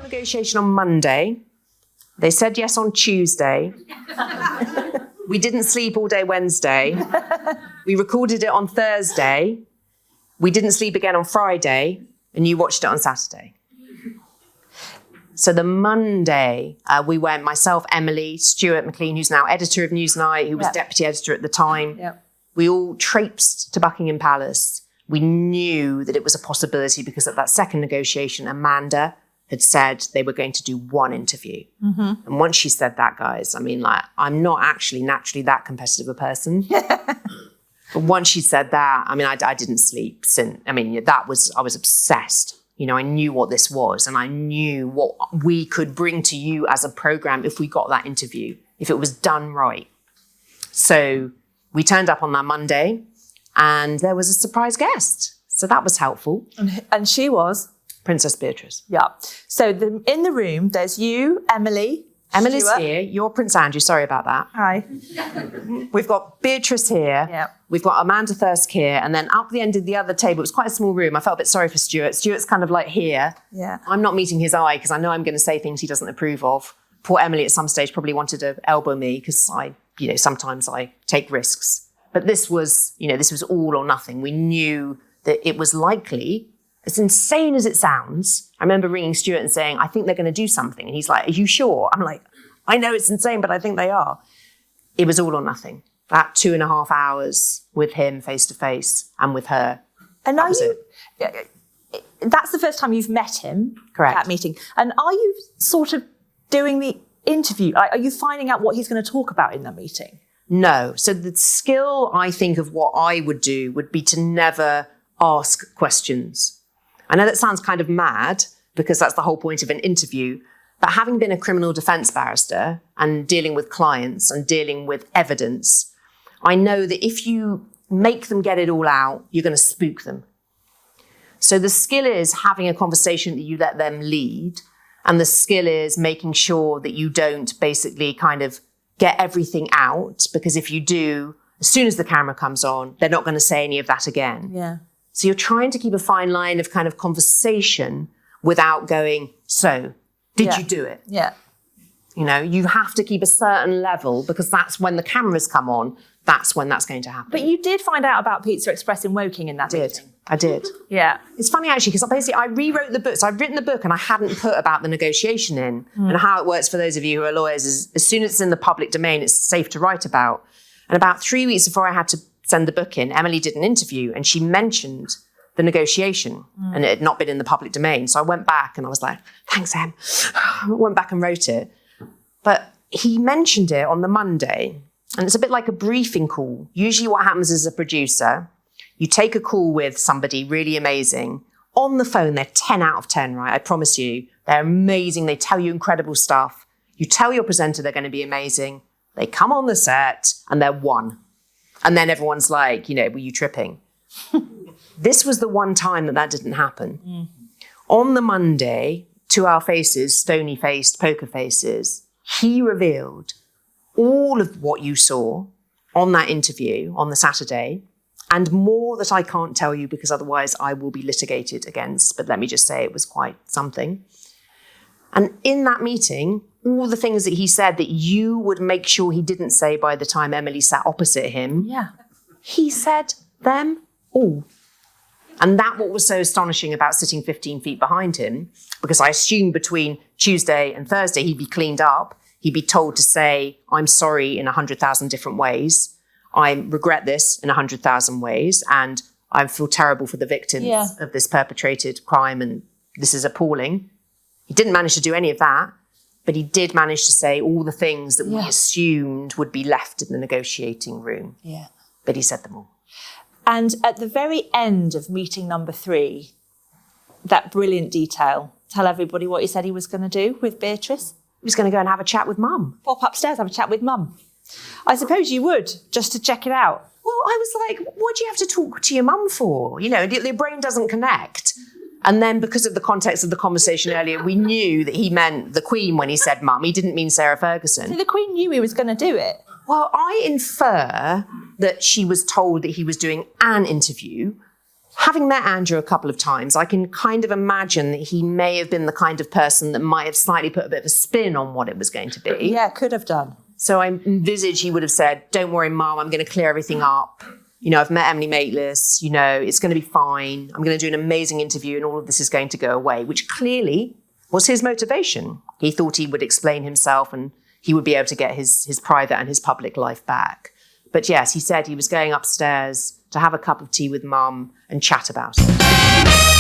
Negotiation on Monday. They said yes on Tuesday. We didn't sleep all day Wednesday. We recorded it on Thursday. We didn't sleep again on Friday, and you watched it on Saturday. So the Monday, we went, myself, Emily, Stuart McLean, who's now editor of Newsnight, who was deputy editor at the time. Yep. We all traipsed to Buckingham Palace. We knew that it was a possibility because at that second negotiation, Amanda had said they were going to do one interview. Mm-hmm. And once she said that, guys, I mean, like, I'm not actually naturally that competitive a person. But once she said that, I mean, I didn't sleep since. I mean, I was obsessed. You know, I knew what this was and I knew what we could bring to you as a program if we got that interview, if it was done right. So we turned up on that Monday and there was a surprise guest. So that was helpful. And she was? Princess Beatrice. Yeah. So in the room, there's you, Emily. Emily's Stuart. here. You're Prince Andrew. Sorry about that. Hi. We've got Beatrice here. Yep. We've got Amanda Thirsk here. And then up the end of the other table, it was quite a small room. I felt a bit sorry for Stuart. Stuart's kind of like here. Yeah. I'm not meeting his eye because I know I'm going to say things he doesn't approve of. Poor Emily at some stage probably wanted to elbow me because sometimes I take risks. But this was all or nothing. We knew that it was likely, as insane as it sounds. I remember ringing Stuart and saying, I think they're going to do something. And he's like, are you sure? I'm like, I know it's insane, but I think they are. It was all or nothing. That 2.5 hours with him face to face and with her. And that was it. That's the first time you've met him. Correct. At that meeting. And are you sort of doing the interview? Are you finding out what he's going to talk about in that meeting? No. So the skill, I think, of what I would do would be to never ask questions. I know that sounds kind of mad because that's the whole point of an interview. But having been a criminal defence barrister and dealing with clients and dealing with evidence, I know that if you make them get it all out, you're going to spook them. So the skill is having a conversation that you let them lead. And the skill is making sure that you don't basically kind of get everything out. Because if you do, as soon as the camera comes on, they're not going to say any of that again. Yeah. So you're trying to keep a fine line of kind of conversation without going, so did you do it? Yeah. You know, you have to keep a certain level because that's when the cameras come on, that's when that's going to happen. But you did find out about Pizza Express in Woking in that meeting. I did. Yeah. It's funny actually because basically I rewrote the book. So I've written the book and I hadn't put about the negotiation in. And how it works for those of you who are lawyers is as soon as it's in the public domain, it's safe to write about. And about 3 weeks before I had to send the book in, Emily did an interview and she mentioned the negotiation and it had not been in the public domain. So I went back and I was like, thanks, Em. I went back and wrote it. But he mentioned it on the Monday and it's a bit like a briefing call. Usually what happens as a producer, you take a call with somebody really amazing. On the phone, they're 10 out of 10, right? I promise you. They're amazing. They tell you incredible stuff. You tell your presenter they're going to be amazing. They come on the set and they're one. And then everyone's like, were you tripping? This was the one time that didn't happen. Mm. On the Monday, to our faces, stony-faced, poker faces, he revealed all of what you saw on that interview on the Saturday and more that I can't tell you because otherwise I will be litigated against. But let me just say it was quite something. And in that meeting, all the things that he said that you would make sure he didn't say by the time Emily sat opposite him, he said them all. And that what was so astonishing about sitting 15 feet behind him, because I assumed between Tuesday and Thursday he'd be cleaned up, he'd be told to say, I'm sorry in 100,000 different ways, I regret this in 100,000 ways, and I feel terrible for the victims of this perpetrated crime, and this is appalling. He didn't manage to do any of that, but he did manage to say all the things that we assumed would be left in the negotiating room. Yeah. But he said them all. And at the very end of meeting number 3, that brilliant detail, tell everybody what he said he was going to do with Beatrice. He was going to go and have a chat with Mum. Pop upstairs, have a chat with Mum. I suppose you would, just to check it out. Well, I was like, what do you have to talk to your mum for? Your brain doesn't connect. And then because of the context of the conversation earlier, we knew that he meant the Queen when he said Mum. He didn't mean Sarah Ferguson. So the Queen knew he was going to do it? Well, I infer that she was told that he was doing an interview. Having met Andrew a couple of times, I can kind of imagine that he may have been the kind of person that might have slightly put a bit of a spin on what it was going to be. Yeah, could have done. So I envisage he would have said, don't worry, Mum, I'm going to clear everything up. I've met Emily Maitlis, it's going to be fine. I'm going to do an amazing interview and all of this is going to go away, which clearly was his motivation. He thought he would explain himself and he would be able to get his private and his public life back. But yes, he said he was going upstairs to have a cup of tea with Mum and chat about it.